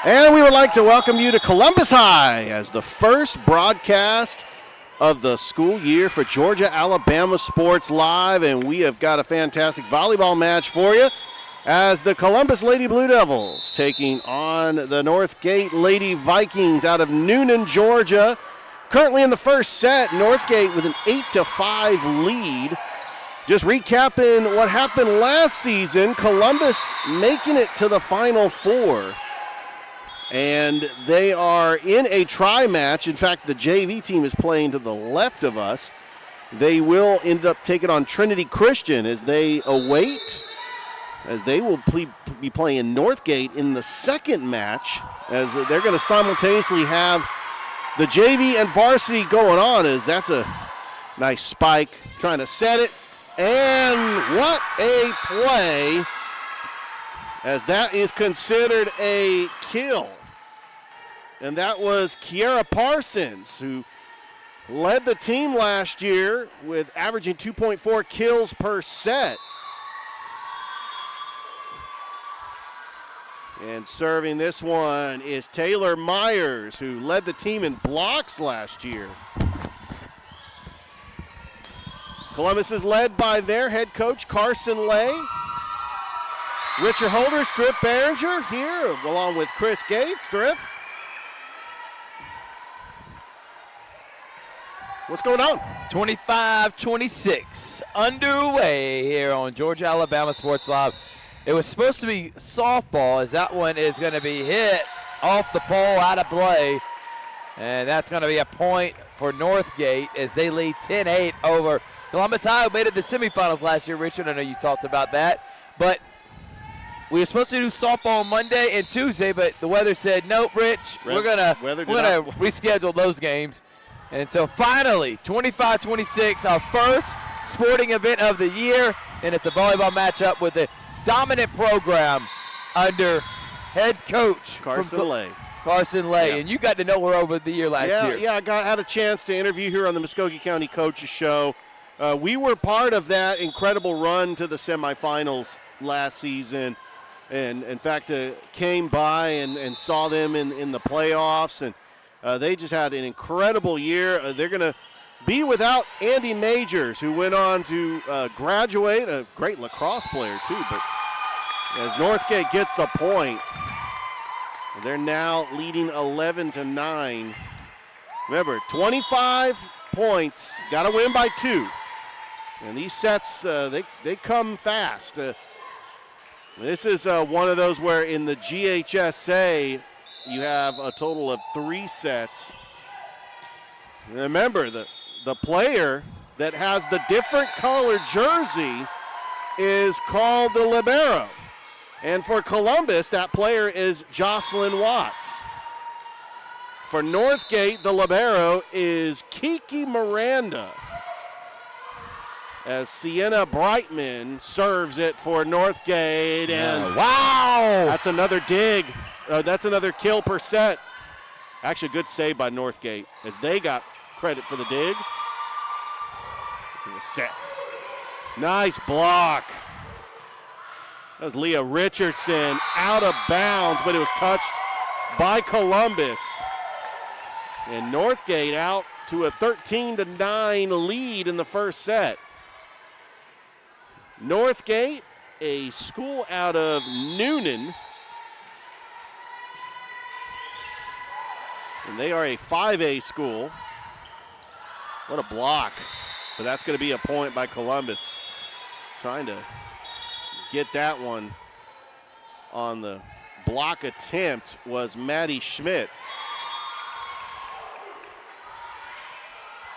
And we would like to welcome you to Columbus High as the first broadcast of the school year for Georgia-Alabama Sports Live. And we have got a fantastic volleyball match for you as the Columbus Lady Blue Devils taking on the Northgate Lady Vikings out of Noonan, Georgia. Currently in the first set, Northgate with an 8-5 lead. Just recapping what happened last season, Columbus making it to the Final Four. And they are in a tri-match. In fact, the JV team is playing to the left of us. They will end up taking on Trinity Christian as they await, as they will be playing Northgate in the second match, as they're going to simultaneously have the JV and varsity going on, as that's a nice spike, trying to set it. And what a play, as that is considered a kill. And that was Kiara Parsons, who led the team last year with averaging 2.4 kills per set. And serving this one is Taylor Myers, who led the team in blocks last year. Columbus is led by their head coach, Carson Lay. Richard Holder, Thrift Behringer here, along with Chris Gates. Thrift, what's going on? 25-26 underway here on Georgia-Alabama Sports Live. It was supposed to be softball, as that one is going to be hit off the pole, out of play. And that's going to be a point for Northgate as they lead 10-8 over Columbus High, who made it to semifinals last year. Richard, I know you talked about that. But we were supposed to do softball on Monday and Tuesday, but the weather said, nope, Rich, we're going to reschedule those games. And so finally, 25-26, our first sporting event of the year, and it's a volleyball matchup with a dominant program under head coach Carson Lay. Carson Lay, yeah. And you got to know her over the year last year. Yeah, I had a chance to interview her on the Muskogee County Coaches Show. We were part of that incredible run to the semifinals last season, and in fact came by and saw them in the playoffs, and they just had an incredible year. They're going to be without Andy Majors, who went on to graduate, a great lacrosse player too, but as Northgate gets a point, they're now leading 11-9. Remember, 25 points, got to win by 2. And these sets, they come fast. This is one of those where in the GHSA, you have a total of 3 sets. Remember, the player that has the different color jersey is called the libero. And for Columbus, that player is Jocelyn Watts. For Northgate, the libero is Kiki Miranda, as Sienna Brightman serves it for Northgate. And wow! That's another dig. That's another kill per set. Actually, good save by Northgate, as they got credit for the dig. Set. Nice block. That was Leah Richardson out of bounds, but it was touched by Columbus. And Northgate out to a 13-9 lead in the first set. Northgate, a school out of Noonan. And they are a 5A school. What a block. But that's going to be a point by Columbus. Trying to get that one on the block attempt was Maddie Schmidt.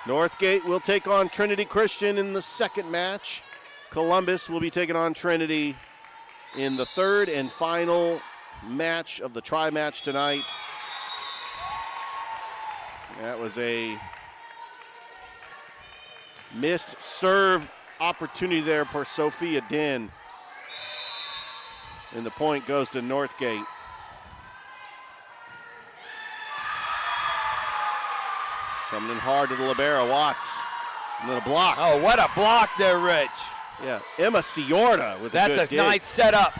Northgate will take on Trinity Christian in the second match. Columbus will be taking on Trinity in the third and final match of the tri-match tonight. That was a missed serve opportunity there for Sophia Din. And the point goes to Northgate. Coming in hard to the libero, Watts. And then a block. Oh, what a block there, Rich. Yeah, Emma Ciorda with a good dig. That's a nice setup.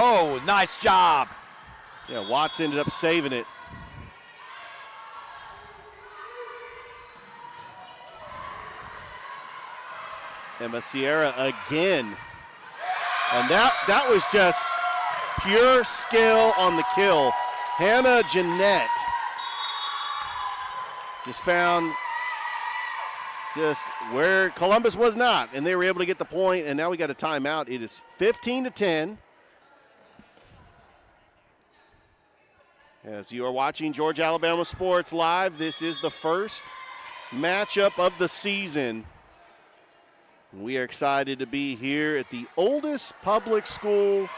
Oh, nice job. Yeah, Watts ended up saving it. Emma Sierra again. And that was just pure skill on the kill. Hannah Jeanette just found just where Columbus was not, and they were able to get the point, and now we got a timeout. It is 15-10. As you are watching Georgia Alabama Sports Live, this is the first matchup of the season. We are excited to be here at the oldest public school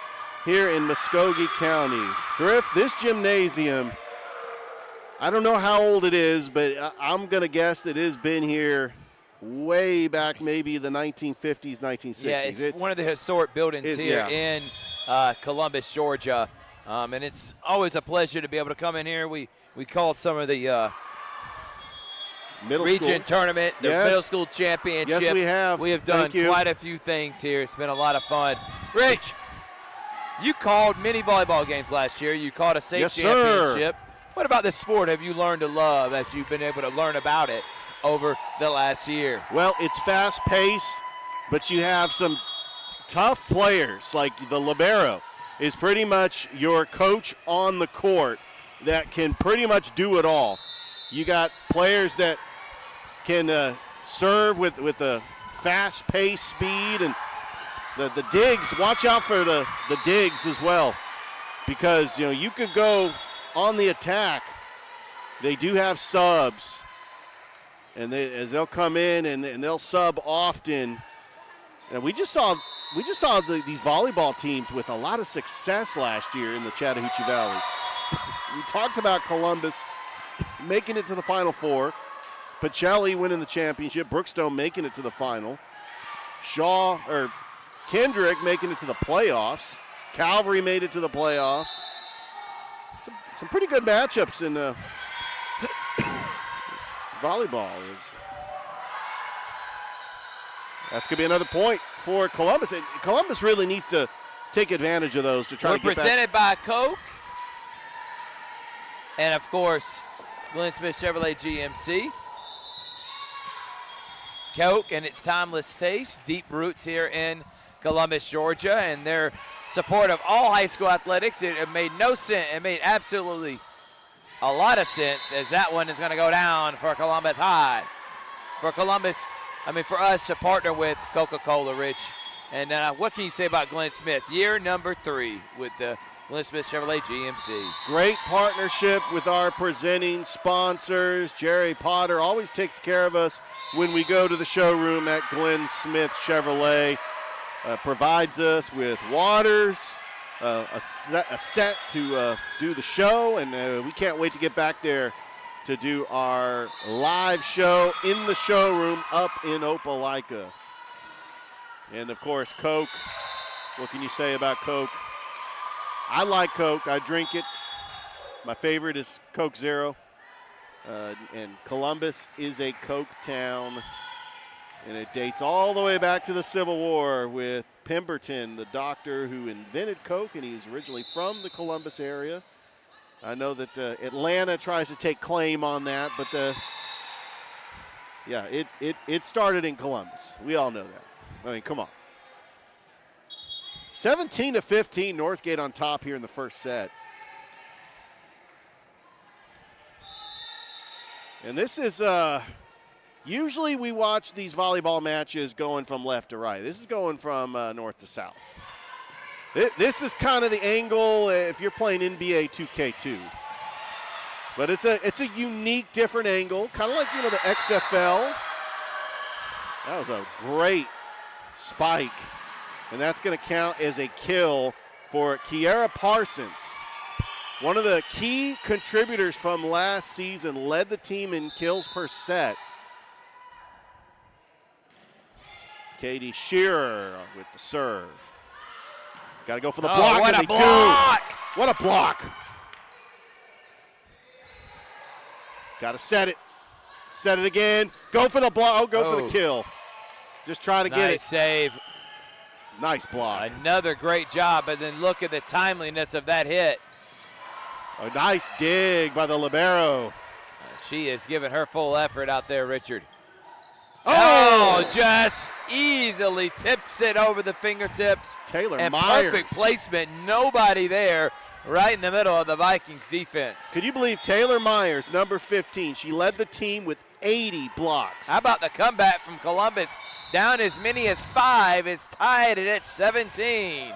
here in Muskogee County. Thrift, this gymnasium, I don't know how old it is, but I'm going to guess that it has been here way back maybe the 1950s, 1960s. Yeah, it's one of the historic buildings here in Columbus, Georgia. And it's always a pleasure to be able to come in here. We called some of the region tournament, the middle school championship. Yes, we have. We have done quite a few things here. It's been a lot of fun. Rich, you called many volleyball games last year. You called a state championship. Sir. What about this sport have you learned to love as you've been able to learn about it over the last year? Well, it's fast-paced, but you have some tough players like the libero is pretty much your coach on the court that can pretty much do it all. You got players that can serve with a fast-paced speed, and the digs. Watch out for the digs as well, because you could go on the attack. They do have subs, and they'll come in and they'll sub often. And we just saw these volleyball teams with a lot of success last year in the Chattahoochee Valley. We talked about Columbus making it to the Final Four. Pacelli winning the championship. Brookstone making it to the final. Kendrick making it to the playoffs. Calvary made it to the playoffs. Some pretty good matchups in volleyball. That's going to be another point for Columbus. And Columbus really needs to take advantage of those to try to get back. We're presented by Coke. And, of course, Glenn Smith Chevrolet GMC. Coke and its timeless taste, deep roots here in Columbus, Georgia, and their support of all high school athletics. It made no sense. It made absolutely a lot of sense, as that one is going to go down for Columbus High. For us to partner with Coca-Cola, Rich. And what can you say about Glenn Smith? Year number 3 with the Glenn Smith Chevrolet GMC. Great partnership with our presenting sponsors. Jerry Potter always takes care of us when we go to the showroom at Glenn Smith Chevrolet. Provides us with waters, a set to do the show, and we can't wait to get back there to do our live show in the showroom up in Opelika. And, of course, Coke. What can you say about Coke? I like Coke. I drink it. My favorite is Coke Zero. And Columbus is a Coke town. And it dates all the way back to the Civil War with Pemberton, the doctor who invented Coke, and he's originally from the Columbus area. I know that Atlanta tries to take claim on that, but it started in Columbus. We all know that. I mean, come on. 17-15, Northgate on top here in the first set. And this is usually we watch these volleyball matches going from left to right. This is going from north to south. This is kind of the angle if you're playing NBA 2K2. But it's a unique, different angle, kind of like the XFL. That was a great spike, and that's going to count as a kill for Kiara Parsons. One of the key contributors from last season, led the team in kills per set. Katie Shearer with the serve. Got to go for the block. What a block! What a block. Got to set it. Set it again. Go for the block. Go for the kill. Just trying to get it. Nice save. Nice block. Another great job, but then look at the timeliness of that hit. A nice dig by the libero. She is giving her full effort out there, Richard. Oh! Just easily tips it over the fingertips. Taylor and Myers. Perfect placement. Nobody there, right in the middle of the Vikings defense. Could you believe Taylor Myers, number 15, she led the team with 80 blocks. How about the comeback from Columbus? Down as many as 5, is tied at 17. Yeah,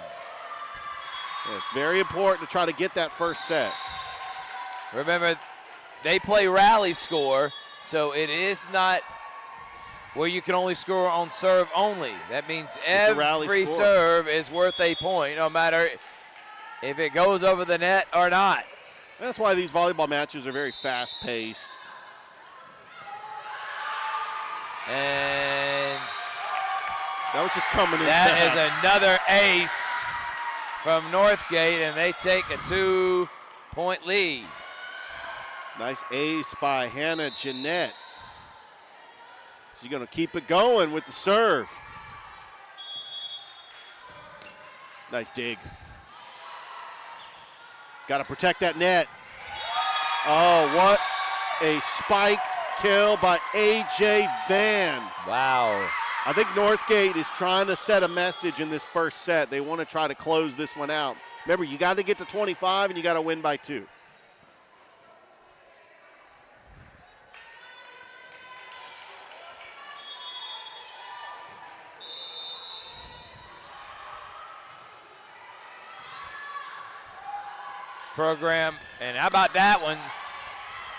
it's very important to try to get that first set. Remember, they play rally score, so it is not where you can only score on serve only. That means every serve is worth a point, no matter if it goes over the net or not. That's why these volleyball matches are very fast-paced. And that was just coming in that fast. is another ace from Northgate, and they take a 2-point lead. Nice ace by Hannah Jeanette. She's going to keep it going with the serve. Nice dig. Got to protect that net. Oh, what a spike kill by A.J. Van. Wow. I think Northgate is trying to set a message in this first set. They want to try to close this one out. Remember, you got to get to 25 and you got to win by 2. Program, and how about that one?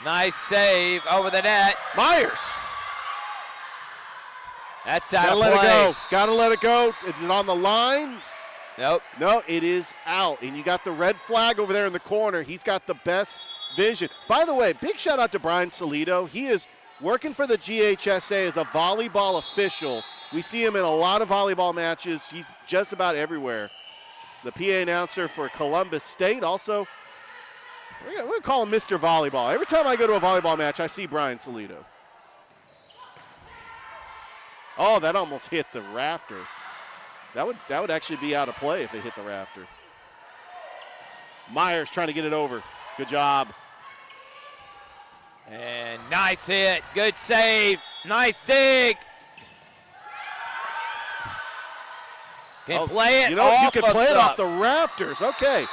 Nice save over the net. Myers. That's out of play. Gotta let it go. Gotta let it go. Is it on the line? Nope. No, it is out. And you got the red flag over there in the corner. He's got the best vision. By the way, big shout out to Brian Salido. He is working for the GHSA as a volleyball official. We see him in a lot of volleyball matches. He's just about everywhere. The PA announcer for Columbus State also. We're going to call him Mr. Volleyball. Every time I go to a volleyball match, I see Brian Salido. Oh, that almost hit the rafter. That would actually be out of play if it hit the rafter. Myers trying to get it over. Good job. And nice hit. Good save. Nice dig. Can play it off you can play it off the rafters. Okay.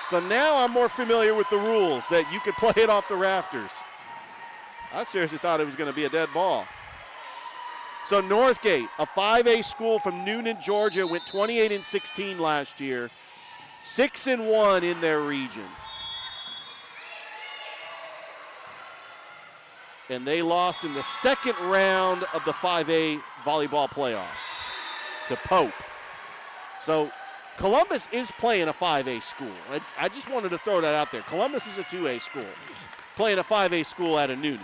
So now I'm more familiar with the rules that you could play it off the rafters. I seriously thought it was going to be a dead ball. So Northgate, a 5A school from Noonan, Georgia, went 28-16 last year, 6-1 in their region. And they lost in the second round of the 5A volleyball playoffs to Pope. So Columbus is playing a 5A school. I just wanted to throw that out there. Columbus is a 2A school, playing a 5A school out of Noonan.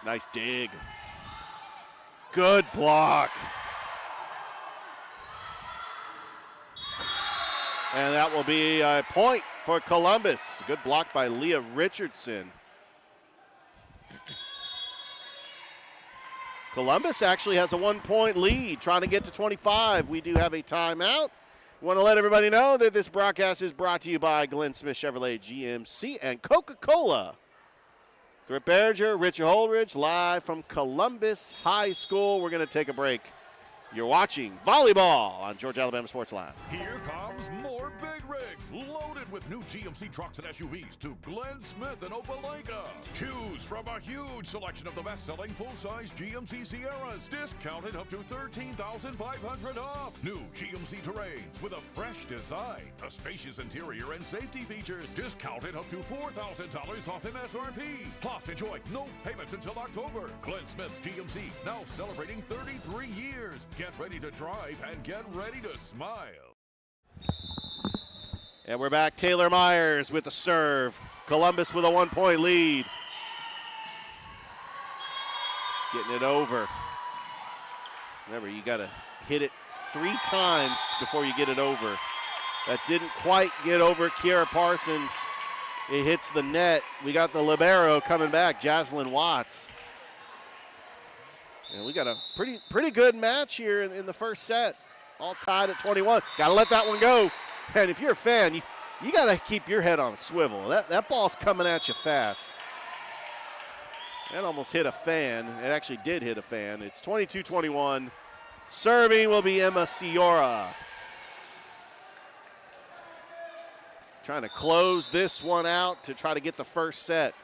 Nice dig. Good block. And that will be a point for Columbus. Good block by Leah Richardson. Columbus actually has a 1-point lead, trying to get to 25. We do have a timeout. Want to let everybody know that this broadcast is brought to you by Glenn Smith Chevrolet GMC and Coca-Cola. Thrift Berger, Richard Holdridge, live from Columbus High School. We're going to take a break. You're watching Volleyball on Georgia Alabama Sports Live. Here comes more big rigs, loaded with new GMC trucks and SUVs to Glenn Smith and Opelika. Choose from a huge selection of the best-selling full-size GMC Sierras, discounted up to $13,500 off. New GMC Terrains with a fresh design, a spacious interior, and safety features, discounted up to $4,000 off MSRP. Plus, enjoy no payments until October. Glenn Smith GMC, now celebrating 33 years. Get ready to drive and get ready to smile. And we're back. Taylor Myers with the serve. Columbus with a 1-point lead. Getting it over. Remember, you got to hit it 3 times before you get it over. That didn't quite get over Kiera Parsons. It hits the net. We got the libero coming back, Jaslyn Watts. And we got a pretty good match here in the first set. All tied at 21. Got to let that one go. And if you're a fan, you got to keep your head on a swivel. That ball's coming at you fast. That almost hit a fan. It actually did hit a fan. It's 22-21. Serving will be Emma Ciora. Trying to close this one out to try to get the first set.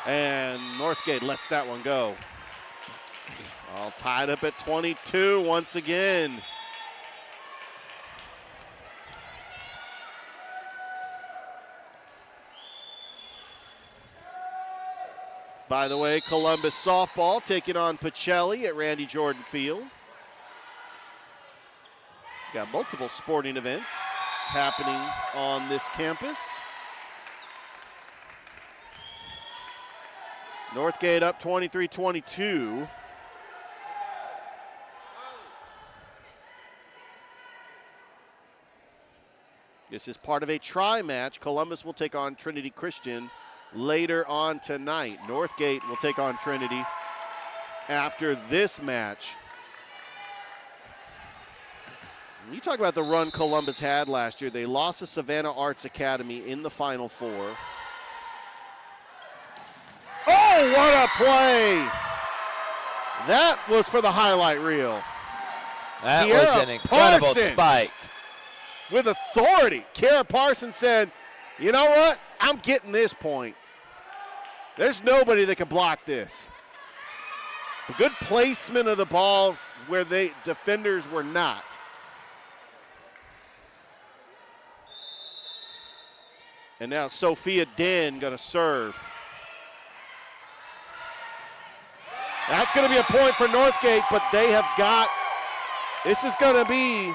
And Northgate lets that one go. All tied up at 22 once again. By the way, Columbus softball taking on Pacelli at Randy Jordan Field. Got multiple sporting events happening on this campus. Northgate up 23-22. This is part of a tri-match. Columbus will take on Trinity Christian later on tonight. Northgate will take on Trinity after this match. When you talk about the run Columbus had last year, they lost to Savannah Arts Academy in the Final Four. Oh, what a play! That was for the highlight reel. That was an incredible spike. With authority, Kiera Parsons said, you know what? I'm getting this point. There's nobody that can block this. A good placement of the ball where the defenders were not. And now Sophia Den going to serve. That's going to be a point for Northgate, but they have got, this is going to be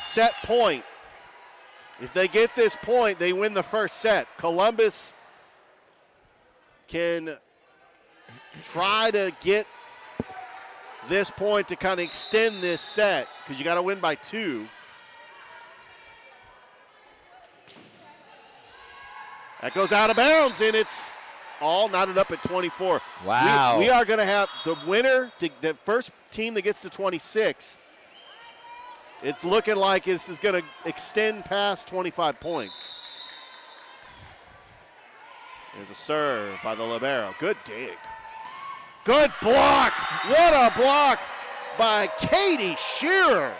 set point. If they get this point, they win the first set. Columbus can try to get this point to kind of extend this set because you got to win by 2. That goes out of bounds, and it's all knotted up at 24. Wow. We are going to have the winner, the first team that gets to 26. It's looking like this is going to extend past 25 points. There's a serve by the libero. Good dig. Good block. What a block by Katie Shearer.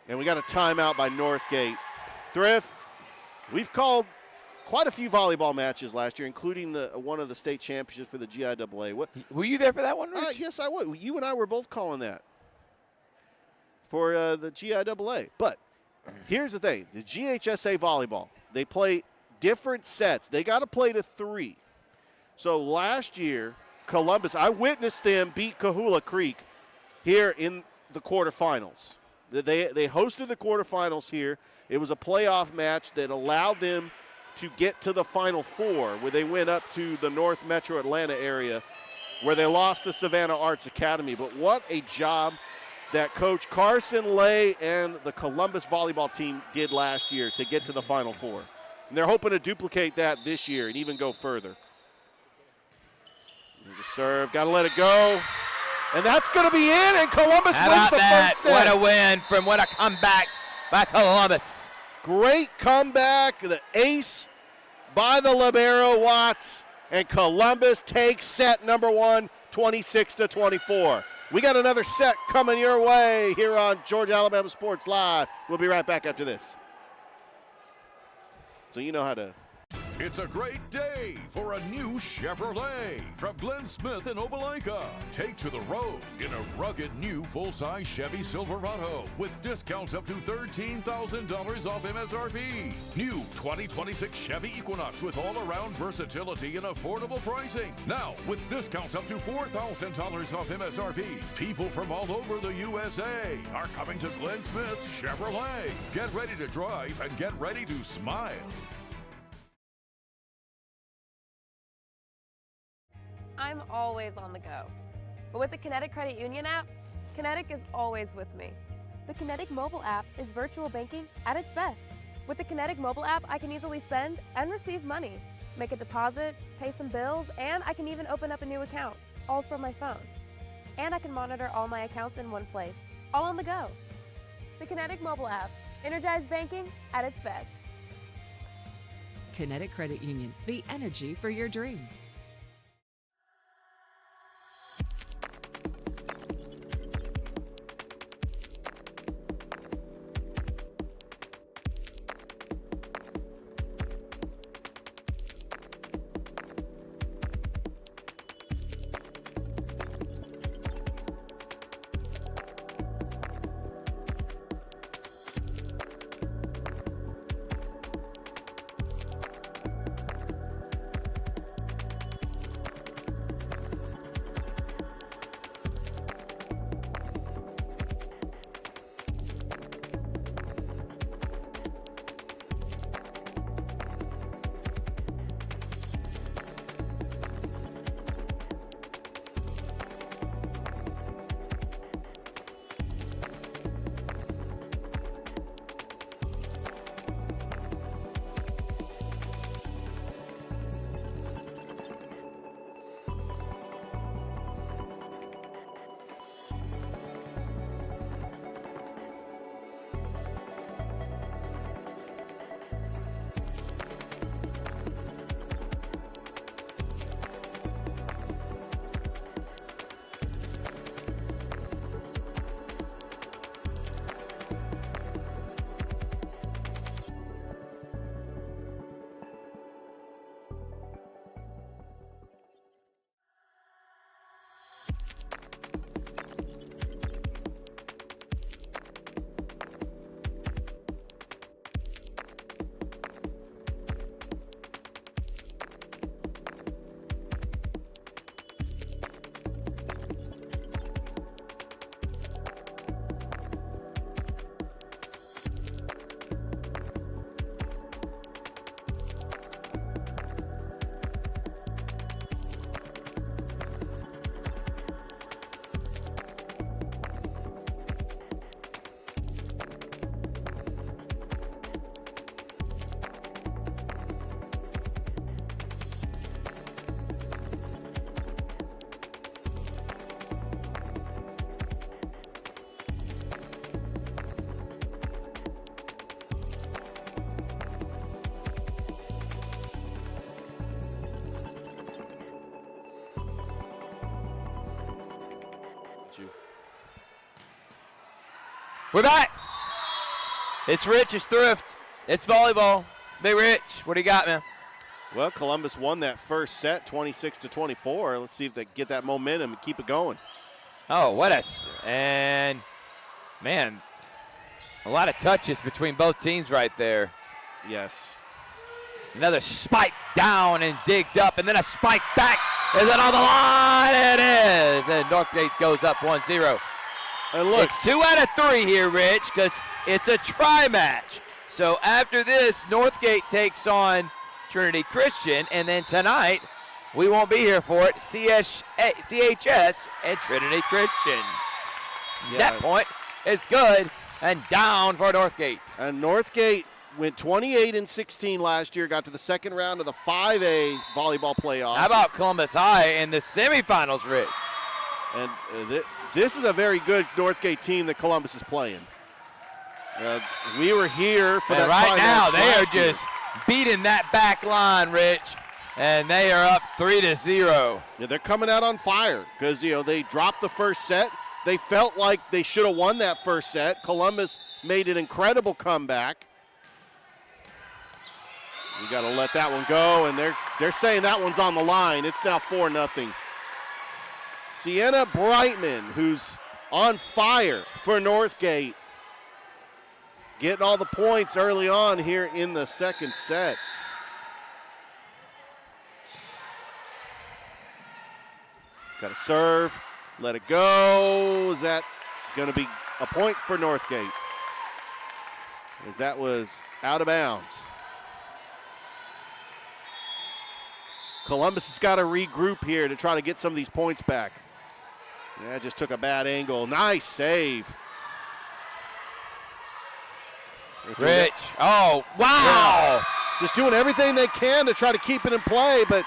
And we got a timeout by Northgate. Thrift, we've called quite a few volleyball matches last year, including one of the state championships for the GIAA. Were you there for that one, Rich? Yes, I was. You and I were both calling that for the GIAA. But here's the thing. The GHSA volleyball, they play different sets. They got to play to 3. So last year, Columbus, I witnessed them beat Kahula Creek here in the quarterfinals. They hosted the quarterfinals here. It was a playoff match that allowed them to get to the Final Four, where they went up to the North Metro Atlanta area, where they lost to Savannah Arts Academy. But what a job that Coach Carson Lay and the Columbus volleyball team did last year to get to the Final Four. And they're hoping to duplicate that this year and even go further. There's a serve, got to let it go. And that's going to be in, and Columbus wins the first set. What a win from what a comeback by Columbus. Great comeback, the ace by the libero Watts, and Columbus takes set number 1, 26-24. We got another set coming your way here on Georgia Alabama Sports Live. We'll be right back after this. So you know how to. It's a great day for a new Chevrolet from Glenn Smith in Opelika. Take to the road in a rugged new full-size Chevy Silverado with discounts up to $13,000 off MSRP. New 2026 Chevy Equinox with all-around versatility and affordable pricing. Now with discounts up to $4,000 off MSRP. People from all over the USA are coming to Glenn Smith Chevrolet. Get ready to drive and get ready to smile. I'm always on the go. But with the Kinetic Credit Union app, Kinetic is always with me. The Kinetic mobile app is virtual banking at its best. With the Kinetic mobile app, I can easily send and receive money, make a deposit, pay some bills, and I can even open up a new account, all from my phone. And I can monitor all my accounts in one place, all on the go. The Kinetic mobile app, energized banking at its best. Kinetic Credit Union, the energy for your dreams. We're back. It's Rich, it's Thrift, it's volleyball. Big Rich, what do you got, man? Well, Columbus won that first set, 26-24. Let's see if they can get that momentum and keep it going. Oh, and man, a lot of touches between both teams right there. Yes. Another spike down and digged up, and then a spike back. Is it on the line? It is. And Northgate goes up 1-0. And look, It's 2 out of 3 here, Rich, because it's a try match. So after this, Northgate takes on Trinity Christian, and then tonight, we won't be here for it, CHS and Trinity Christian. Yeah. That point is good, and down for Northgate. And Northgate went 28-16 last year, got to the second round of the 5A volleyball playoffs. How about Columbus High in the semifinals, Rich? And this is a very good Northgate team that Columbus is playing. We were here for that right now, finals they are last year. just beating that back line, Rich, and they are up 3-0. Yeah, they're coming out on fire because, they dropped the first set. They felt like they should have won that first set. Columbus made an incredible comeback. You got to let that one go, and they're saying that one's on the line. It's now 4-0. Sienna Brightman, who's on fire for Northgate, getting all the points early on here in the second set. Got to serve, let it go. Is that going to be a point for Northgate? As that was out of bounds. Columbus has got to regroup here to try to get some of these points back. Yeah, just took a bad angle. Nice save. Rich. Oh, wow. Yeah. Just doing everything they can to try to keep it in play, but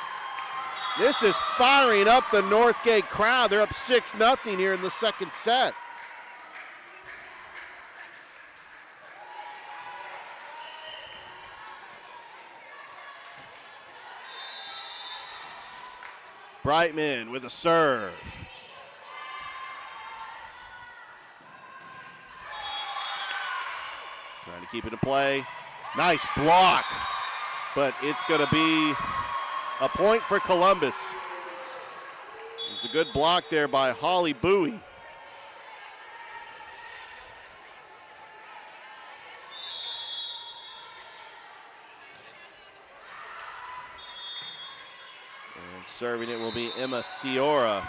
this is firing up the Northgate crowd. They're up 6-0 here in the second set. Brightman with a serve. Trying to keep it in play. Nice block, but it's going to be a point for Columbus. There's a good block there by Holly Bowie. And serving it will be Emma Ciora.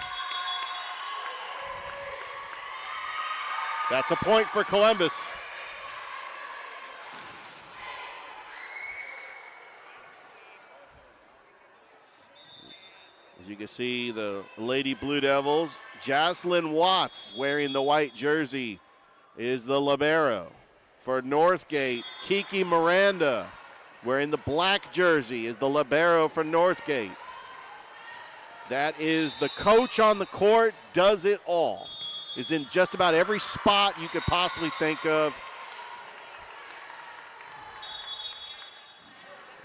That's a point for Columbus. As you can see, the Lady Blue Devils, Jocelyn Watts wearing the white jersey is the libero. For Northgate, Kiki Miranda wearing the black jersey is the libero for Northgate. That is the coach on the court, does it all. Is in just about every spot you could possibly think of.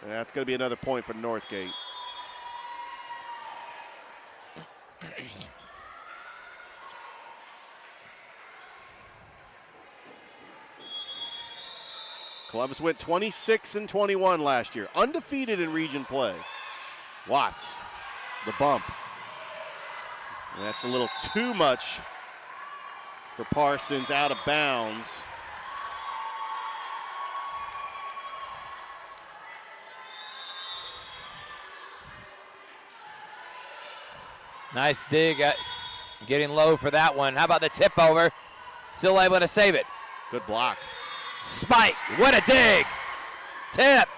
And that's going to be another point for Northgate. Columbus went 26-21 last year, undefeated in region play. Watts, the bump. And that's a little too much for Parsons, out of bounds. Nice dig, getting low for that one. How about the tip over? Still able to save it. Good block. Spike, what a dig. Tip.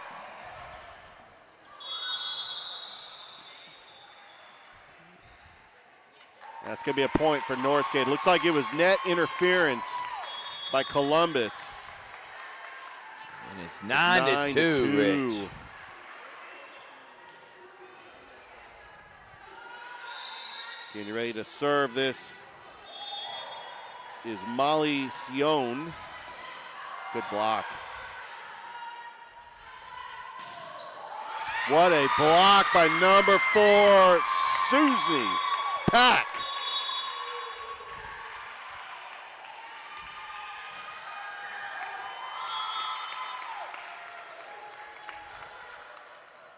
That's going to be a point for Northgate. Looks like it was net interference by Columbus. And it's 9-2, Rich. Getting ready to serve this is Molly Sion. Good block. What a block by number 4, Susie Pack.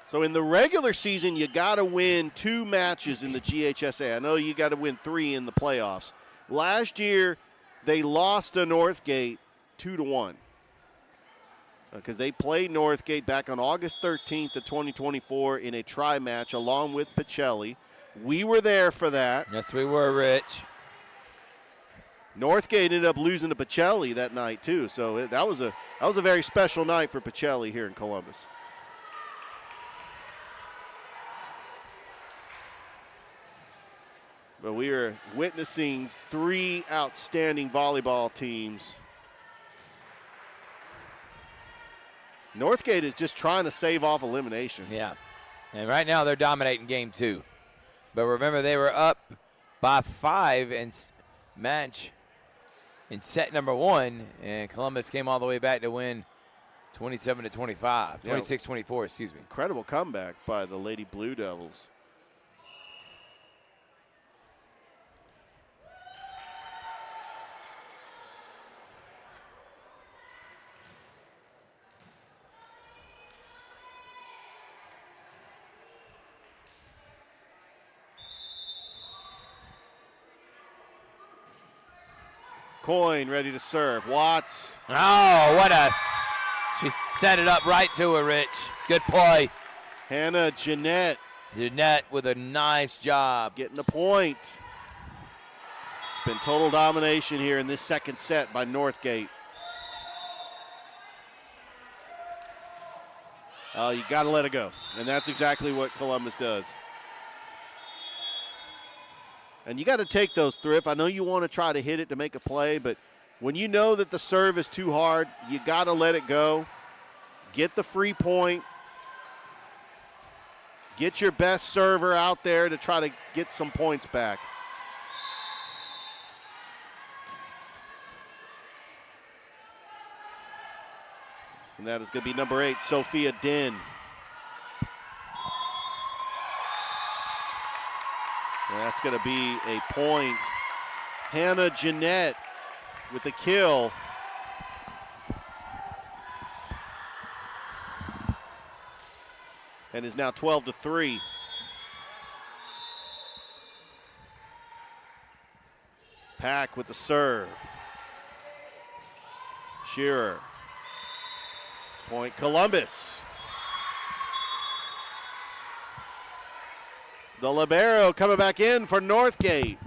So in the regular season, you got to win 2 matches in the GHSA. I know you got to win 3 in the playoffs. Last year, they lost to Northgate 2-1 because they played Northgate back on August 13th of 2024 in a tri-match along with Pacelli. We were there for that. Yes, we were, Rich. Northgate ended up losing to Pacelli that night too, so that was a very special night for Pacelli here in Columbus. But we are witnessing 3 outstanding volleyball teams. Northgate is just trying to save off elimination. Yeah, and right now they're dominating game 2. But remember, they were up by 5 in match in set number 1, and Columbus came all the way back to win 27-25, 26-24, excuse me. Incredible comeback by the Lady Blue Devils. Coyne ready to serve. Watts. Oh, she set it up right to her, Rich. Good play. Hannah Jeanette. Jeanette with a nice job. Getting the point. It's been total domination here in this second set by Northgate. You got to let it go. And that's exactly what Columbus does. And you got to take those, Thrift. I know you want to try to hit it to make a play, but When you know that the serve is too hard, you got to let it go. Get the free point. Get your best server out there to try to get some points back. And that is going to be number 8, Sophia Din. And that's going to be a point. Hannah Jeanette with the kill. And is now 12-3. Pack with the serve. Shearer. Point Columbus. The libero coming back in for Northgate.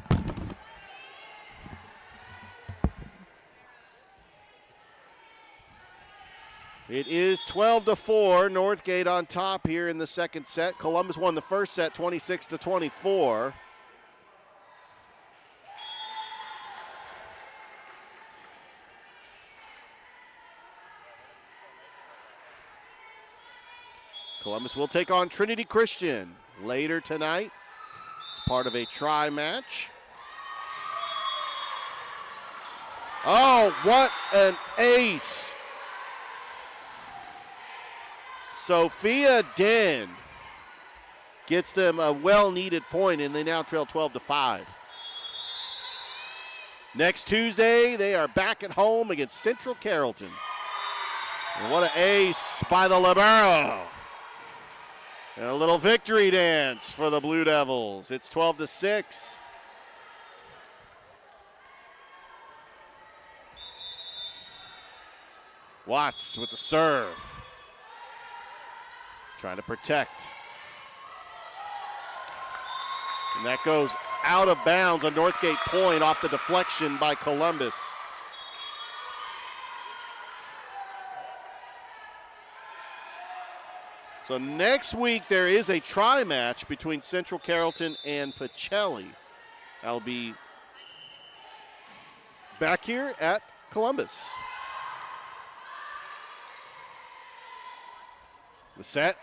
It is 12-4, Northgate on top here in the second set. Columbus won the first set 26-24. Columbus will take on Trinity Christian later tonight. It's part of a try match. Oh, what an ace. Sophia Din gets them a well-needed point, and they now trail 12-5. Next Tuesday, they are back at home against Central Carrollton. And what an ace by the libero. And a little victory dance for the Blue Devils. It's 12-6. Watts with the serve. Trying to protect. And that goes out of bounds, a Northgate point off the deflection by Columbus. So next week there is a try match between Central Carrollton and Pacelli. I'll be back here at Columbus. The set.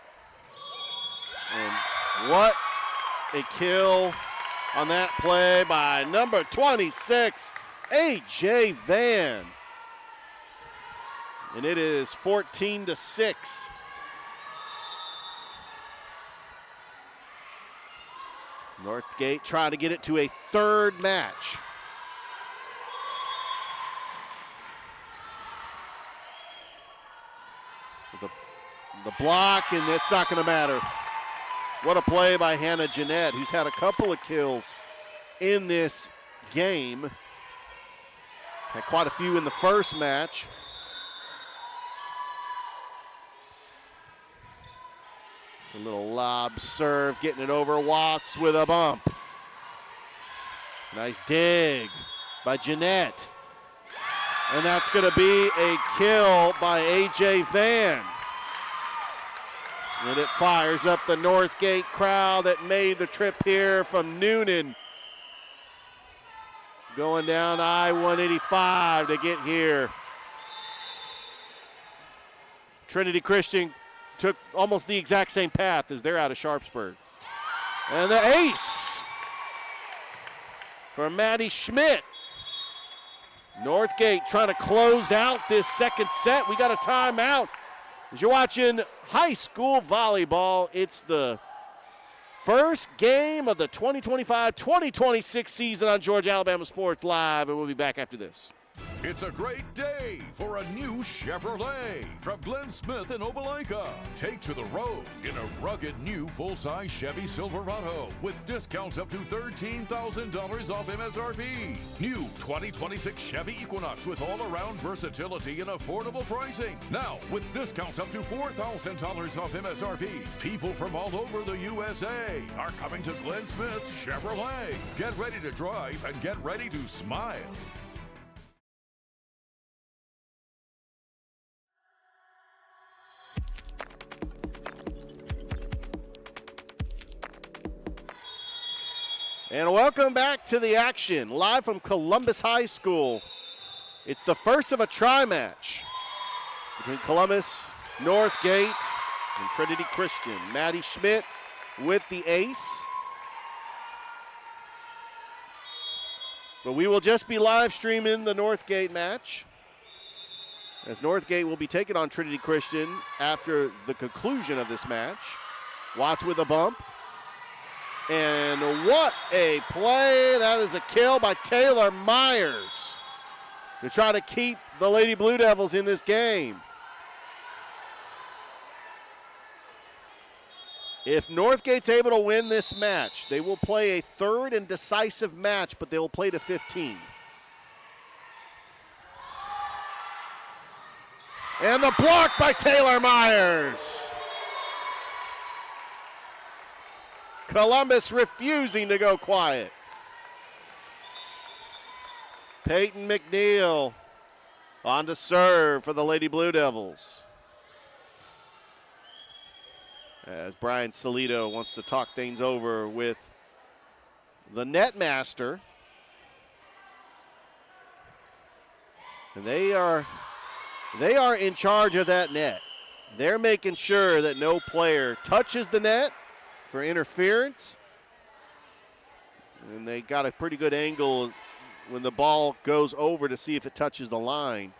And what a kill on that play by number 26, A.J. Van. And it is 14-6. Northgate trying to get it to a third match. The block, and it's not going to matter. What a play by Hannah Jeanette, who's had a couple of kills in this game. Had quite a few in the first match. It's a little lob serve, getting it over. Watts with a bump. Nice dig by Jeanette. And that's going to be a kill by A.J. Van. And it fires up the Northgate crowd that made the trip here from Noonan. Going down I-185 to get here. Trinity Christian took almost the exact same path as they're out of Sharpsburg. And the ace for Maddie Schmidt. Northgate trying to close out this second set. We got a timeout. As you're watching high school volleyball, it's the first game of the 2025-2026 season on Georgia Alabama Sports Live, and we'll be back after this. It's a great day for a new Chevrolet from Glenn Smith in Opelika. Take to the road in a rugged new full-size Chevy Silverado with discounts up to $13,000 off MSRP. New 2026 Chevy Equinox with all-around versatility and affordable pricing. Now with discounts up to $4,000 off MSRP. People from all over the USA are coming to Glenn Smith Chevrolet. Get ready to drive and get ready to smile. And welcome back to the action, live from Columbus High School. It's the first of a tri-match between Columbus, Northgate, and Trinity Christian. Maddie Schmidt with the ace. But we will just be live streaming the Northgate match, as Northgate will be taking on Trinity Christian after the conclusion of this match. Watts with a bump. And what a play. That is a kill by Taylor Myers to try to keep the Lady Blue Devils in this game. If Northgate's able to win this match, they will play a third and decisive match, but they will play to 15. And the block by Taylor Myers. Columbus refusing to go quiet. Peyton McNeil on to serve for the Lady Blue Devils, as Brian Salito wants to talk things over with the net master. And they are in charge of that net. They're making sure that no player touches the net for interference. And they got a pretty good angle when the ball goes over to see if it touches the line.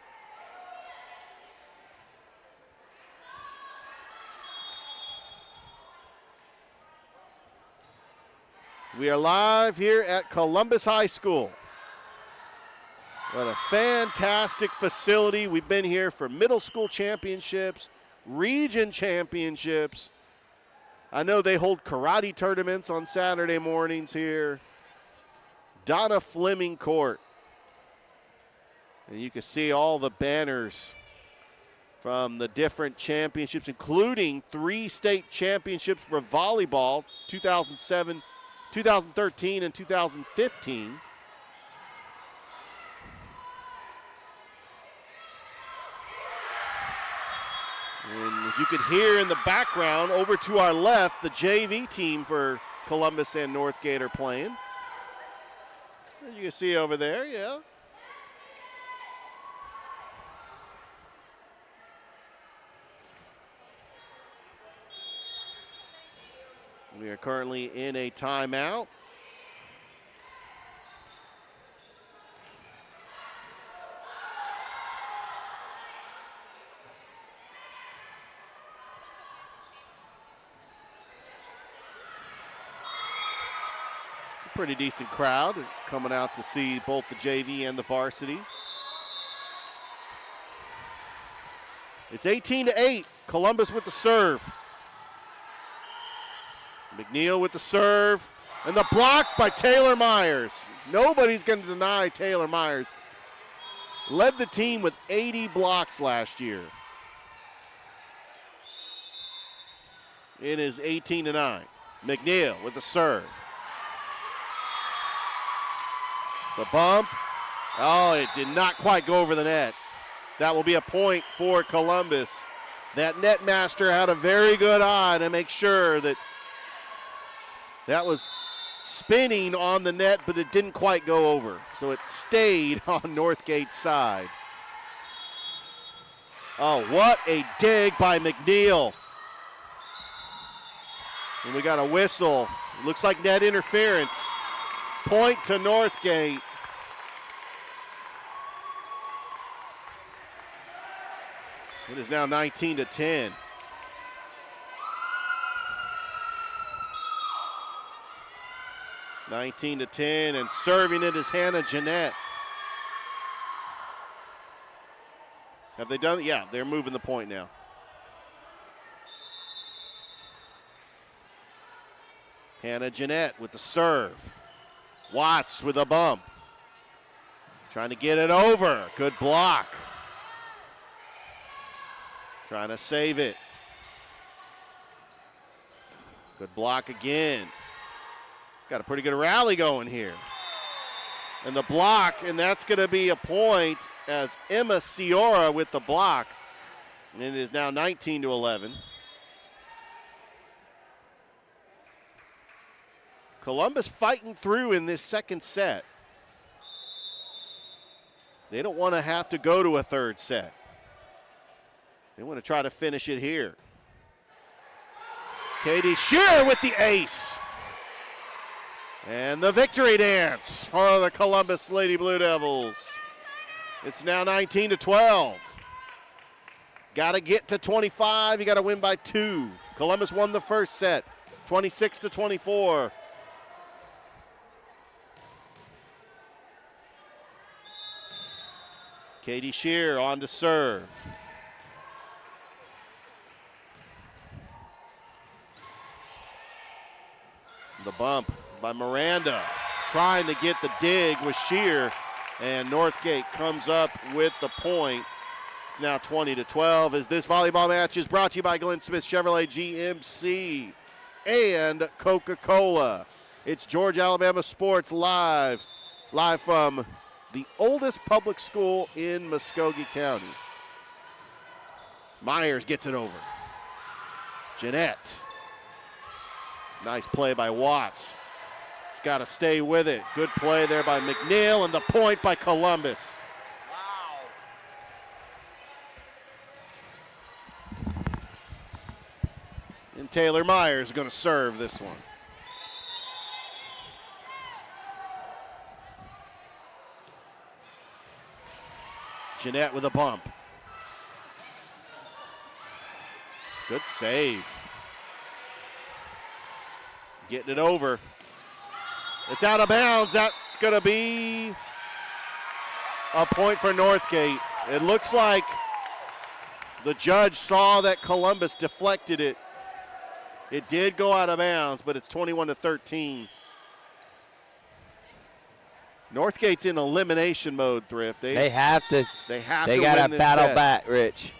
We are live here at Columbus High School. What a fantastic facility. We've been here for middle school championships, region championships. I know they hold karate tournaments on Saturday mornings here. Donna Fleming Court. And you can see all the banners from the different championships, including 3 state championships for volleyball, 2007, 2013, and 2015. And as you could hear in the background, over to our left, the JV team for Columbus and Northgate are playing. As you can see over there, yeah. We are currently in a timeout. Pretty decent crowd coming out to see both the JV and the varsity. It's 18-8, Columbus with the serve. McNeil with the serve, and the block by Taylor Myers. Nobody's going to deny Taylor Myers. Led the team with 80 blocks last year. It is 18-9. McNeil with the serve. The bump. Oh, it did not quite go over the net. That will be a point for Columbus. That net master had a very good eye to make sure that that was spinning on the net, but it didn't quite go over. So it stayed on Northgate's side. Oh, what a dig by McNeil. And we got a whistle. Looks like net interference. Point to Northgate. It is now 19-10. And serving it is Hannah Jeanette. Have they done it? Yeah, they're moving the point now. Hannah Jeanette with the serve. Watts with a bump. Trying to get it over. Good block. Trying to save it. Good block again. Got a pretty good rally going here. And the block, and that's going to be a point as Emma Ciora with the block. And it is now 19-11. Columbus fighting through in this second set. They don't want to have to go to a third set. They want to try to finish it here. Katie Shearer with the ace. And the victory dance for the Columbus Lady Blue Devils. It's now 19-12. Got to get to 25. You got to win by 2. Columbus won the first set, 26-24. Katie Shearer on to serve. The bump by Miranda, trying to get the dig with Shear, and Northgate comes up with the point. It's now 20-12 as this volleyball match is brought to you by Glenn Smith Chevrolet GMC and Coca-Cola. It's Georgia Alabama Sports live from the oldest public school in Muskogee County. Myers gets it over. Jeanette. Nice play by Watts. He's got to stay with it. Good play there by McNeil, and the point by Columbus. Wow. And Taylor Myers is going to serve this one. Jeanette with a bump. Good save. Getting it over. It's out of bounds. That's going to be a point for Northgate. It looks like the judge saw that Columbus deflected it. It did go out of bounds, but it's 21-13. Northgate's in elimination mode, Thrift. They have to. They got to battle back, Rich.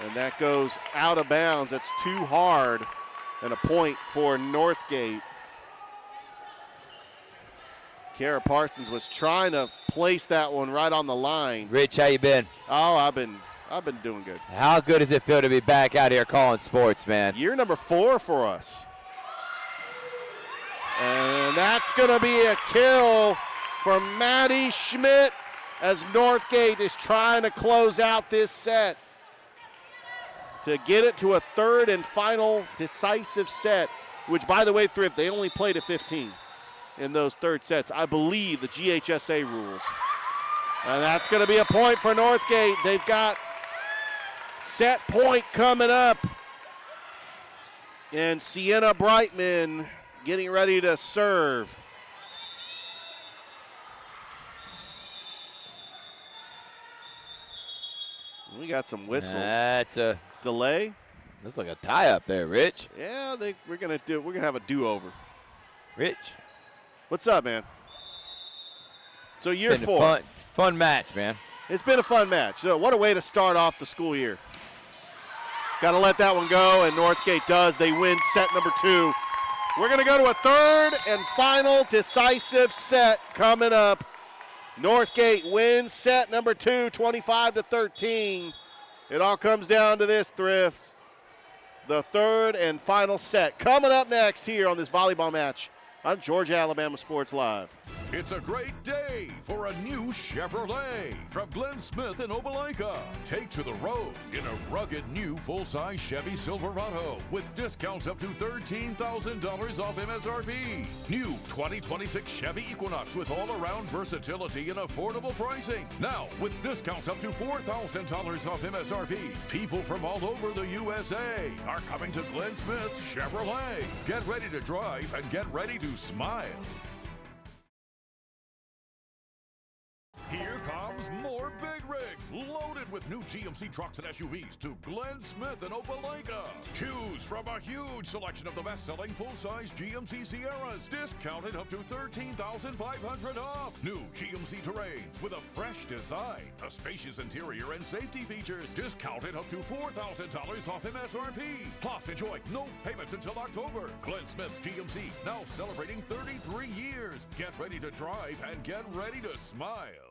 And that goes out of bounds. That's too hard, and a point for Northgate. Kara Parsons was trying to place that one right on the line. Rich, how you been? Oh, I've been doing good. How good does it feel to be back out here calling sports, man? Year number 4 for us. And that's going to be a kill for Maddie Schmidt as Northgate is trying to close out this set to get it to a third and final decisive set, which, by the way, Thrift, they only played at 15 in those third sets. I believe the GHSA rules. And that's going to be a point for Northgate. They've got set point coming up. And Sienna Brightman getting ready to serve. We got some whistles. That's a delay. Looks like a tie up there, Rich. Yeah, we're gonna have a do-over. Rich, what's up, man? So year 4. Fun match, man. It's been a fun match. So what a way to start off the school year. Got to let that one go, and Northgate does. They win set number 2. We're going to go to a third and final decisive set coming up. Northgate wins set number 2, 25-13. It all comes down to this, Thrift. The third and final set coming up next here on this volleyball match on Georgia Alabama Sports Live. It's a great day for a new Chevrolet from Glenn Smith in Opelika. Take to the road in a rugged new full-size Chevy Silverado with discounts up to $13,000 off MSRP. New 2026 Chevy Equinox with all-around versatility and affordable pricing. Now with discounts up to $4,000 off MSRP. People from all over the USA are coming to Glenn Smith Chevrolet. Get ready to drive and get ready to smile. Here comes more big rigs, loaded with new GMC trucks and SUVs to Glenn Smith in Opelika. Choose from a huge selection of the best-selling full-size GMC Sierras, discounted up to $13,500 off. New GMC Terrains with a fresh design, a spacious interior, and safety features, discounted up to $4,000 off MSRP. Plus, enjoy no payments until October. Glenn Smith GMC, now celebrating 33 years. Get ready to drive and get ready to smile.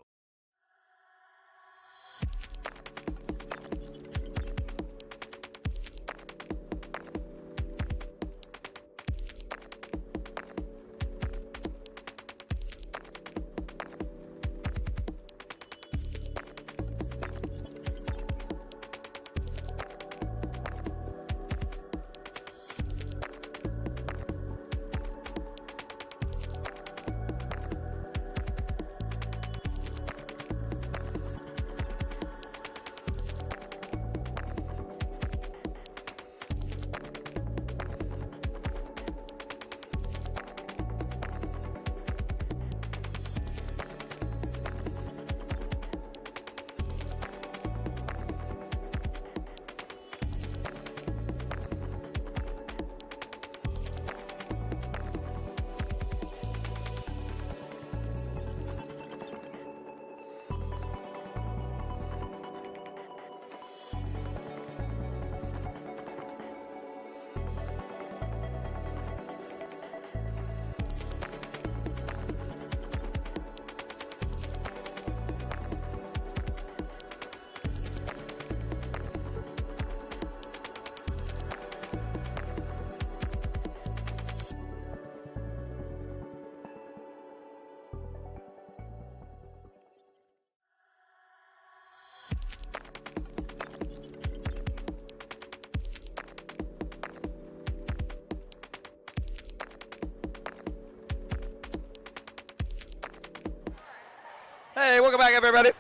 Hey, welcome back, everybody.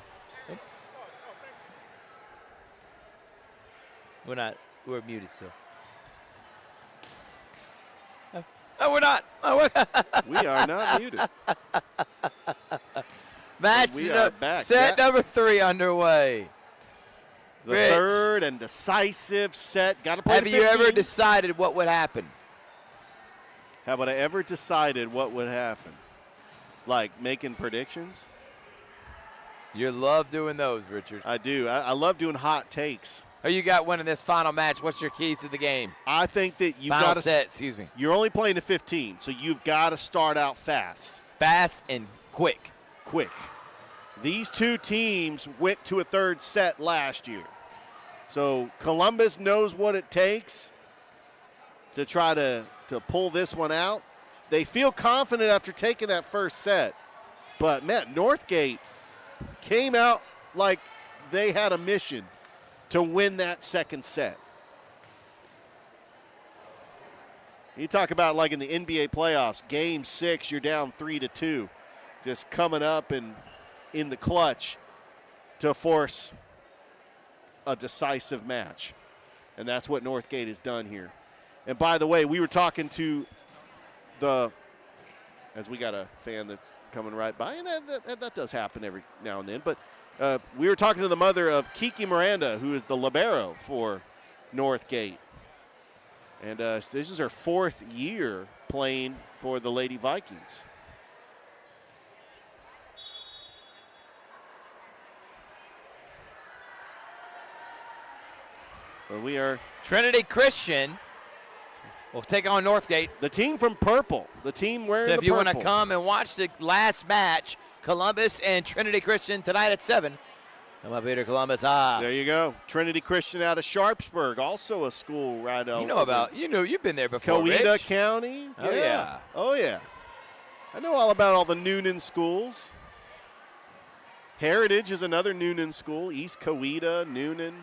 We're muted still. No, we're not. We are not muted. Match We are back. set number 3 underway. The Rich, third and decisive set. Got to play have to you 15. ever decided what would happen? Have I ever decided what would happen? Like making predictions? You love doing those, Richard. I do. I love doing hot takes. Who you got winning this final match? What's your keys to the game? I think that you've Final got to set, excuse me. You're only playing to 15, so you've got to start out fast. Fast and quick. Quick. These two teams went to a third set last year. So Columbus knows what it takes to try to pull this one out. They feel confident after taking that first set. But, man, Northgate came out like they had a mission to win that second set. You talk about like in the NBA playoffs, game 6, you're down 3-2, just coming up and in the clutch to force a decisive match. And that's what Northgate has done here. And by the way, we were talking to as we got a fan that's coming right by, and that does happen every now and then, but we were talking to the mother of Kiki Miranda, who is the libero for Northgate. And this is her 4th year playing for the Lady Vikings. Well, we are Trinity Christian will take on Northgate. the team from purple, the team wearing So the if you want to purple. come and watch the last match, Columbus and Trinity Christian tonight at 7. Come up here to Columbus. There you go. Trinity Christian out of Sharpsburg, also a school right over. You've been there before, Coweta Rich. County. Oh, yeah. Oh, yeah. I know all about all the Noonan schools. Heritage is another Noonan school. East Coweta, Noonan.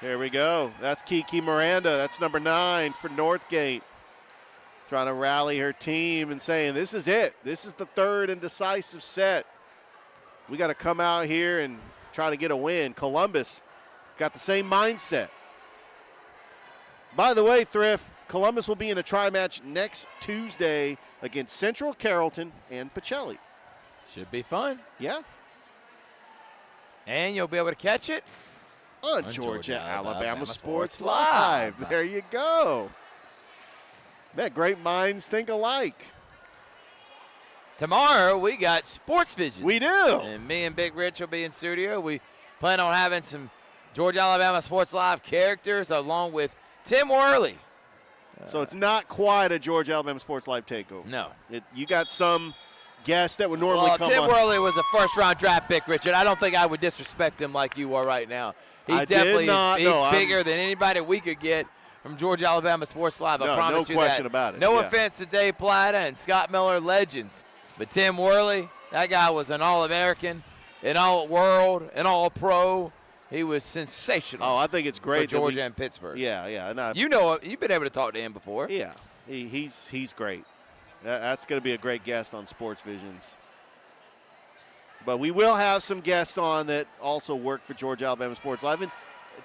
There we go. That's Kiki Miranda. That's number 9 for Northgate. Trying to rally her team and saying, this is it. This is the third and decisive set. We got to come out here and try to get a win. Columbus got the same mindset. By the way, Thrift, Columbus will be in a tri-match next Tuesday against Central, Carrollton, and Pacelli. Should be fun. Yeah. And you'll be able to catch it On Georgia Alabama Sports Live. There you go. Man, great minds think alike. Tomorrow we got Sports Vision. We do. And me and Big Rich will be in studio. We plan on having some Georgia Alabama Sports Live characters along with Tim Worley. So it's not quite a Georgia Alabama Sports Live takeover. No. You got some guests that would normally come Tim on. Worley was a first-round draft pick, Richard. I don't think I would disrespect him like you are right now. He I definitely did not. he's No, bigger than anybody we could get from Georgia Alabama Sports Live. I No, promise no you question that. about it. No Yeah. offense to Dave Plata and Scott Miller, legends. But Tim Worley, that guy was an All-American, an All-World, an All-Pro. He was sensational. Oh, I think it's great. For Georgia and Pittsburgh. Yeah. And You know, you've been able to talk to him before. Yeah, he's great. That's going to be a great guest on Sports Visions. But we will have some guests on that also work for Georgia Alabama Sports Live. And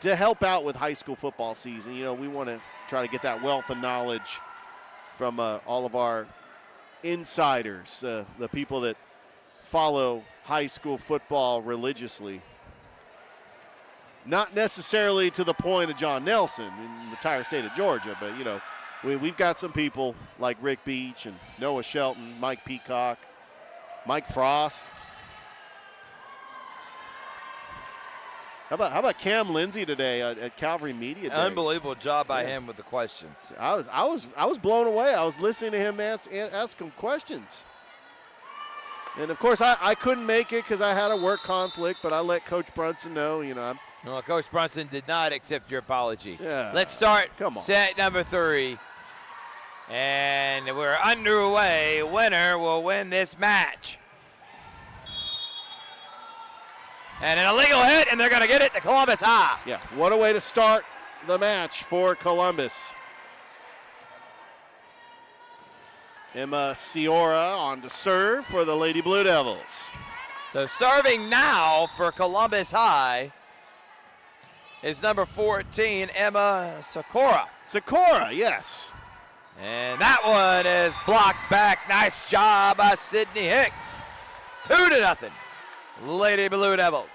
to help out with high school football season, we want to try to get that wealth of knowledge from all of our insiders, the people that follow high school football religiously. Not necessarily to the point of John Nelson in the entire state of Georgia, but, we've got some people like Rick Beach and Noah Shelton, Mike Peacock, Mike Frost. How about Cam Lindsay today at Calvary Media Day? Unbelievable job by him with the questions. I was blown away. I was listening to him ask him questions. And, of course, I couldn't make it because I had a work conflict, but I let Coach Brunson know, Well, Coach Brunson did not accept your apology. Yeah. Let's start Come on. set number 3. And we're underway. Winner will win this match. And an illegal hit, and they're going to get it to Columbus High. Yeah, what a way to start the match for Columbus. Emma Ciora on to serve for the Lady Blue Devils. So serving now for Columbus High is number 14, Emma Sakura. Sakura, yes. And that one is blocked back. Nice job by Sydney Hicks. 2-0, Lady Blue Devils.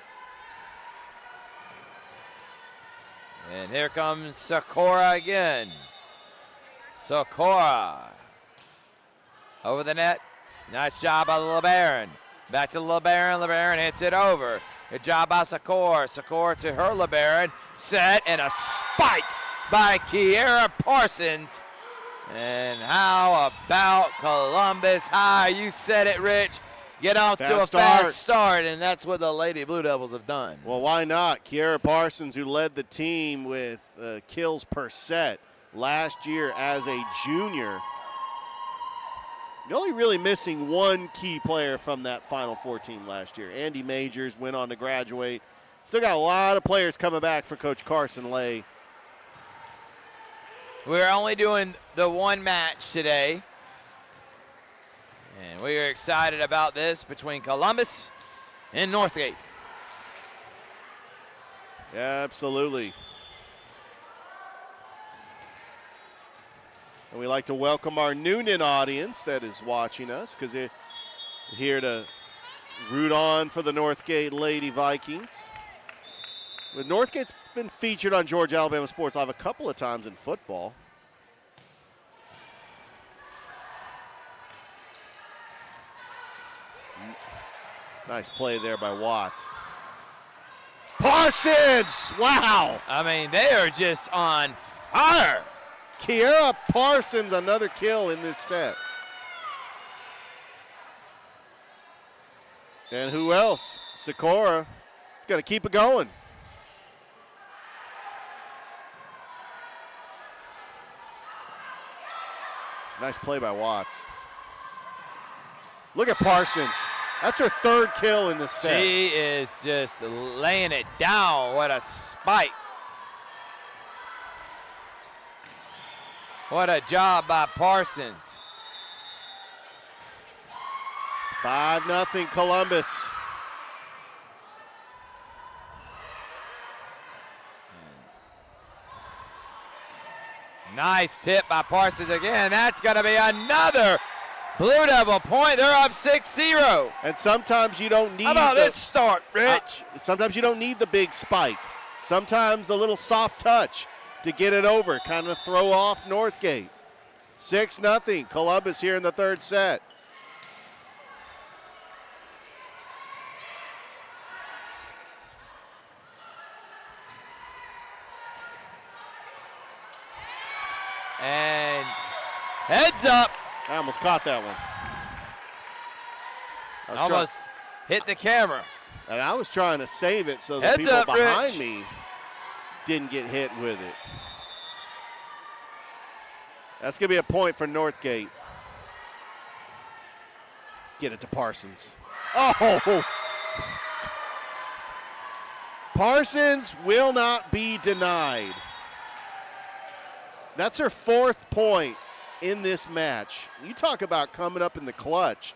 And here comes Sakura again. Sakura. Over the net. Nice job by LeBaron. Back to LeBaron. LeBaron hits it over. Good job by Sakura. Sakura to her LeBaron. Set and a spike by Kiera Parsons. And how about Columbus High? You said it, Rich. Get off to a fast start, and that's what the Lady Blue Devils have done. Well, why not? Kiera Parsons, who led the team with kills per set last year as a junior. You're only really missing one key player from that Final Four team last year. Andy Majors went on to graduate. Still got a lot of players coming back for Coach Carson Lay. We're only doing the one match today. And we are excited about this between Columbus and Northgate. Yeah, absolutely. And we like to welcome our Noonan audience that is watching us because they're here to root on for the Northgate Lady Vikings. But Northgate's been featured on Georgia Alabama Sports Live a couple of times in football. Nice play there by Watts. Parsons! Wow! I mean, they are just on fire. Kiera Parsons, another kill in this set. And who else? Sakura. He's got to keep it going. Nice play by Watts. Look at Parsons. That's her third kill in this set. She is just laying it down. What a spike. What a job by Parsons. 5-0 Columbus. Nice tip by Parsons again. That's going to be another Blue Devil point. They're up 6-0. And sometimes you don't need How about this start, Rich? Sometimes you don't need the big spike. Sometimes the little soft touch to get it over, kind of throw off Northgate. 6-0 Columbus here in the third set. And heads up. I almost caught that one. Almost hit the camera. And I was trying to save it so the Heads people up, behind Rich. me didn't get hit with it. That's going to be a point for Northgate. Get it to Parsons. Oh! Parsons will not be denied. That's her fourth point in this match. You talk about coming up in the clutch.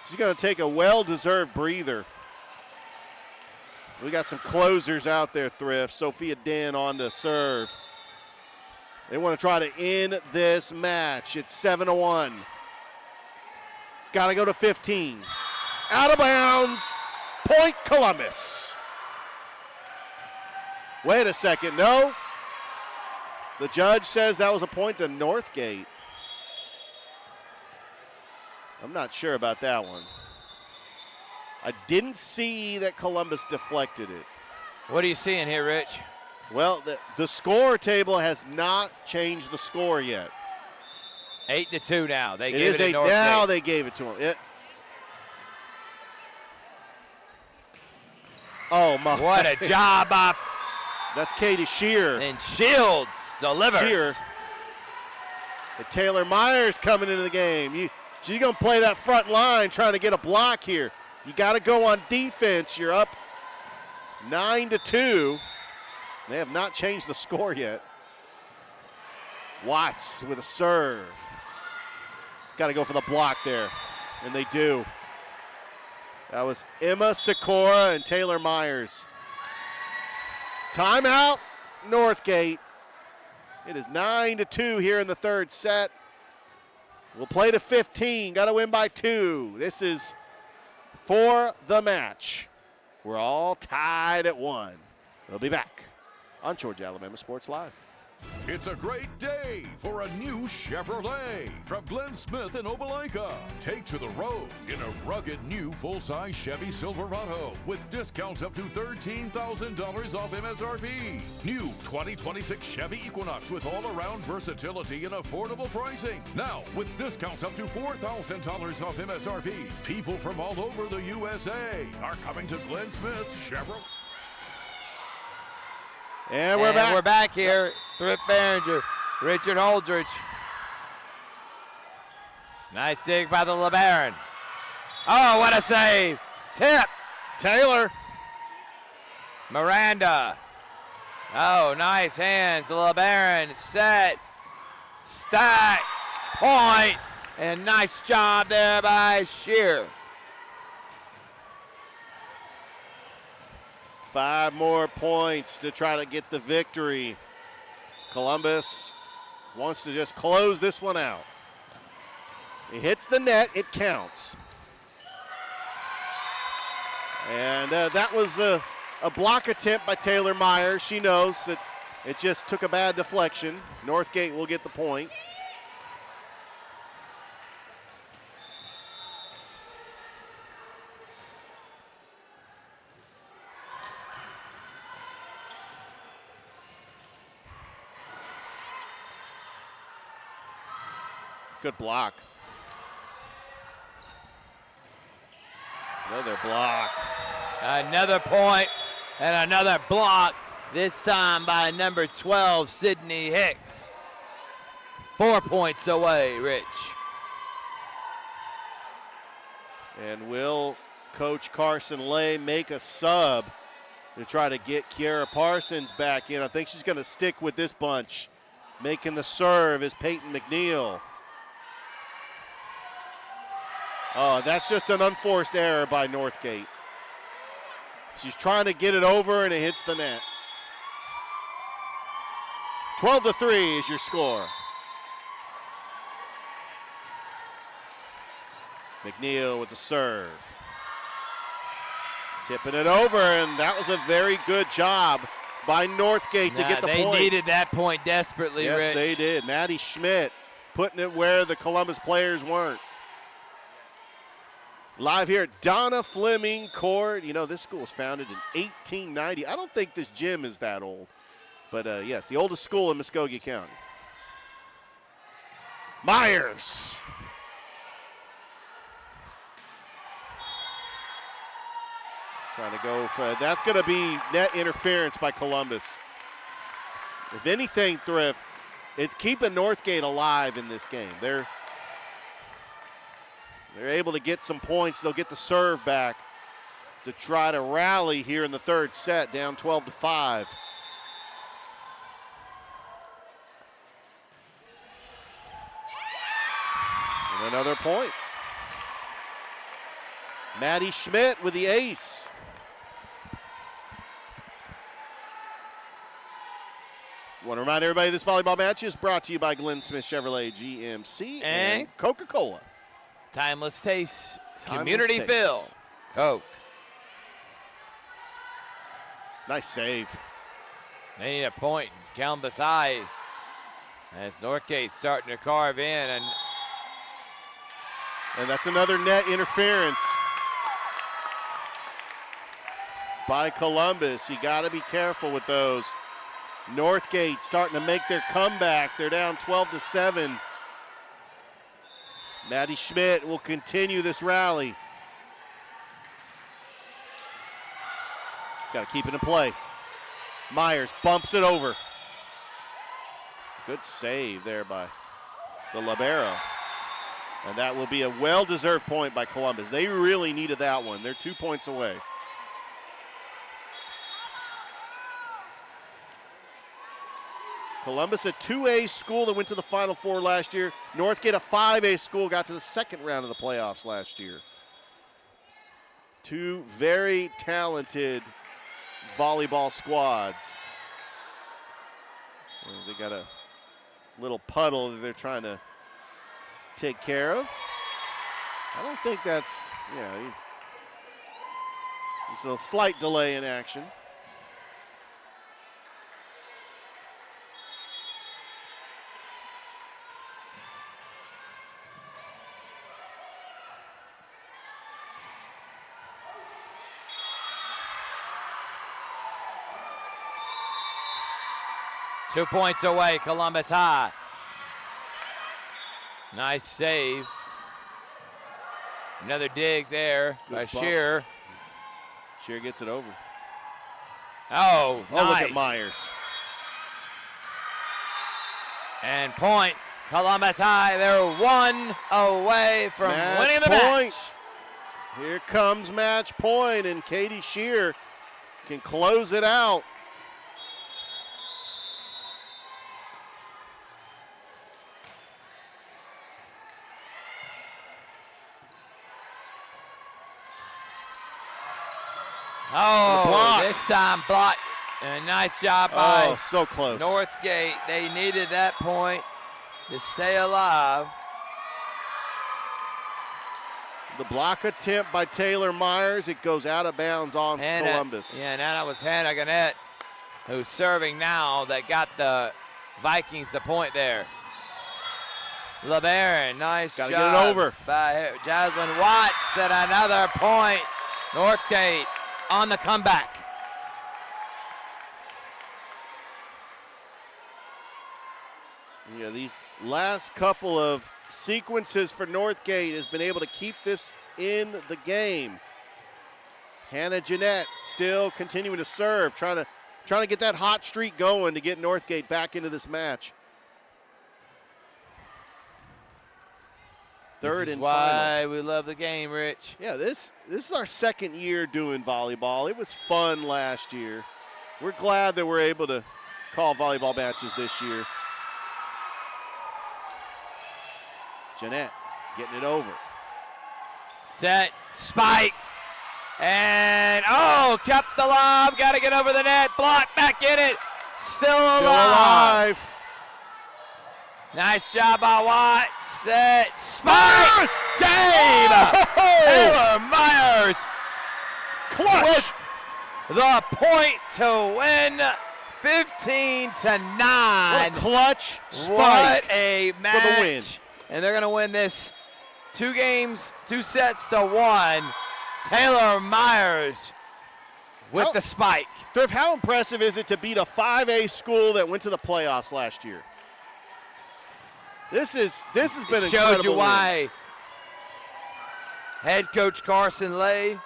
She's going to take a well-deserved breather. We got some closers out there, Thrift. Sophia Den on to serve. They want to try to end this match. It's 7-1. Got to go to 15. Out of bounds. Point Columbus. Wait a second. No. The judge says that was a point to Northgate. I'm not sure about that one. I didn't see that Columbus deflected it. What are you seeing here, Rich? Well, the score table has not changed the score yet. 8-2 now. They It gave is it to 8 Northgate. now. They gave it to him. Oh my! What a job by That's Katie Shear. and Shields delivers. Shear. And Taylor Myers coming into the game. She's going to play that front line trying to get a block here. You got to go on defense. You're up 9-2. They have not changed the score yet. Watts with a serve. got to go for the block there, and they do. That was Emma Sikora and Taylor Myers. Timeout, Northgate. It is 9-2 here in the third set. We'll play to 15. Got to win by 2. This is for the match. We're all tied at 1. We'll be back on Georgia Alabama Sports Live. It's a great day for a new Chevrolet from Glenn Smith in Opelika. Take to the road in a rugged new full-size Chevy Silverado with discounts up to $13,000 off MSRP. New 2026 Chevy Equinox with all-around versatility and affordable pricing. Now with discounts up to $4,000 off MSRP. People from all over the USA are coming to Glenn Smith Chevrolet. And we're back. We're back here. Thrift Behringer, Richard Holdridge. Nice dig by the LeBaron. Oh, what a save. Tip. Taylor. Miranda. Oh, nice hands. LeBaron set. Stack. Point. And nice job there by Shear. 5 more points to try to get the victory. Columbus wants to just close this one out. It hits the net, it counts. And that was a block attempt by Taylor Myers. She knows that it just took a bad deflection. Northgate will get the point. Good block. Another block. Another point and another block, this time by number 12, Sydney Hicks. 4 points away, Rich. And will Coach Carson Lay make a sub to try to get Kiara Parsons back in? I think she's going to stick with this bunch. Making the serve is Peyton McNeil. Oh, that's just an unforced error by Northgate. She's trying to get it over, and it hits the net. 12-3 is your score. McNeil with the serve. Tipping it over, and that was a very good job by Northgate to get the point. They needed that point desperately, Yes, Rich. they did. Maddie Schmidt putting it where the Columbus players weren't. Live here at Donna Fleming Court. You know, this school was founded in 1890. I don't think this gym is that old. But, yes, the oldest school in Muskogee County. Myers. Trying to go for, that's going to be net interference by Columbus. If anything, Thrift, it's keeping Northgate alive in this game. They're able to get some points. They'll get the serve back to try to rally here in the third set, down 12-5. And another point. Maddie Schmidt with the ace. Want to remind everybody this volleyball match is brought to you by Glenn Smith Chevrolet GMC and Coca-Cola. Timeless taste, Timeless community taste. feel, Coke. Nice save. They need a point, Columbus High, as Northgate starting to carve in. And that's another net interference by Columbus. You got to be careful with those. Northgate starting to make their comeback. They're down 12-7. Maddie Schmidt will continue this rally. Got to keep it in play. Myers bumps it over. Good save there by the libero. And that will be a well-deserved point by Columbus. They really needed that one. They're 2 points away. Columbus, a 2A school that went to the Final Four last year. Northgate, a 5A school, got to the second round of the playoffs last year. Two very talented volleyball squads. They got a little puddle that they're trying to take care of. I don't think that's, there's a slight delay in action. Two points away, Columbus High. Nice save. Another dig there by Shearer. Shearer gets it over. Oh, nice. Look at Myers. And point, Columbus High. They're one away from winning the match. Here comes match point, and Katie Shearer can close it out. Oh, this time blocked. A nice job by so close. Northgate. They needed that point to stay alive. The block attempt by Taylor Myers. It goes out of bounds on Columbus. And that was Hannah Gannett, who's serving now, that got the Vikings the point there. LeBaron, nice job. Gotta get it over. By Jaslyn Watts at another point. Northgate on the comeback. Yeah, these last couple of sequences for Northgate has been able to keep this in the game. Hannah Jeanette still continuing to serve, trying to get that hot streak going to get Northgate back into this match. Third and final. Why we love the game, Rich. Yeah, this is our second year doing volleyball. It was fun last year. We're glad that we're able to call volleyball matches this year. Jeanette getting it over. Set, spike, and kept alive. Got to get over the net. Block, back in it. Still alive. Nice job by Watt. Set, spike, game. Taylor Myers Clutch. with the point to win 15-9. What a clutch spike. What a match. For the win. And they're going to win this 2 sets to 1. Taylor Myers with the spike. Trev, how impressive is it to beat a 5A school that went to the playoffs last year? This has been incredible. Shows you why head coach Carson Lay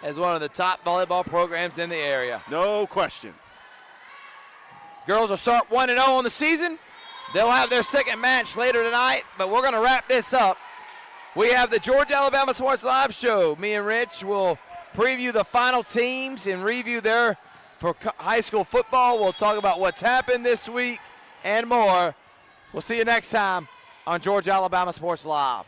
is one of the top volleyball programs in the area. No question. Girls will start 1-0 on the season. They'll have their second match later tonight, but we're going to wrap this up. We have the Georgia-Alabama Sports Live Show. Me and Rich will preview the final teams and review for high school football. We'll talk about what's happened this week and more. We'll see you next time on Georgia-Alabama Sports Live.